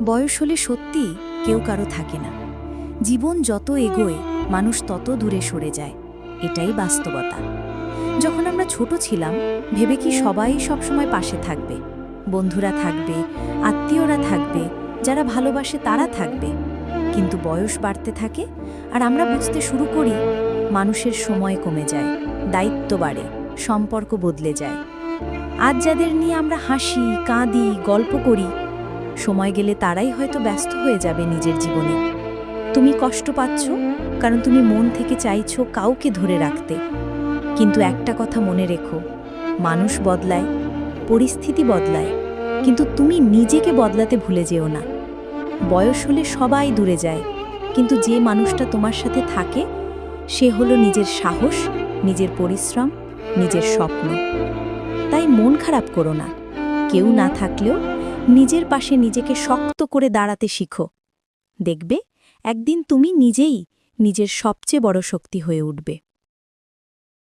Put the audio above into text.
বয়স হলে সত্যি কেউ কারো থাকে না। জীবন যত এগোয় মানুষ তত দূরে সরে যায়, এটাই বাস্তবতা। যখন আমরা ছোট ছিলাম ভেবে কি সবাই সবসময় পাশে থাকবে, বন্ধুরা থাকবে, আত্মীয়রা থাকবে, যারা ভালোবাসে তারা থাকবে। কিন্তু বয়স বাড়তে থাকে আর আমরা বুঝতে শুরু করি মানুষের সময় কমে যায়, দায়িত্ব বাড়ে, সম্পর্ক বদলে যায়। আজ যাদের নিয়ে আমরা হাসি, কাঁদি, গল্প করি, সময় গেলে তারাই হয়তো ব্যস্ত হয়ে যাবে নিজের জীবনে। তুমি কষ্ট পাচ্ছ কারণ তুমি মন থেকে চাইছো কাউকে ধরে রাখতে। কিন্তু একটা কথা মনে রেখো, মানুষ বদলায়, পরিস্থিতি বদলায়, কিন্তু তুমি নিজেকে বদলাতে ভুলে যেও না। বয়স হলে সবাই দূরে যায়, কিন্তু যে মানুষটা তোমার সাথে থাকে সে হলো নিজের সাহস, নিজের পরিশ্রম, নিজের স্বপ্ন। তাই মন খারাপ করো না, কেউ না থাকলেও নিজের পাশে নিজেকে শক্ত করে দাঁড়াতে শিখো। দেখবে একদিন তুমি নিজেই নিজের সবচেয়ে বড় শক্তি হয়ে উঠবে।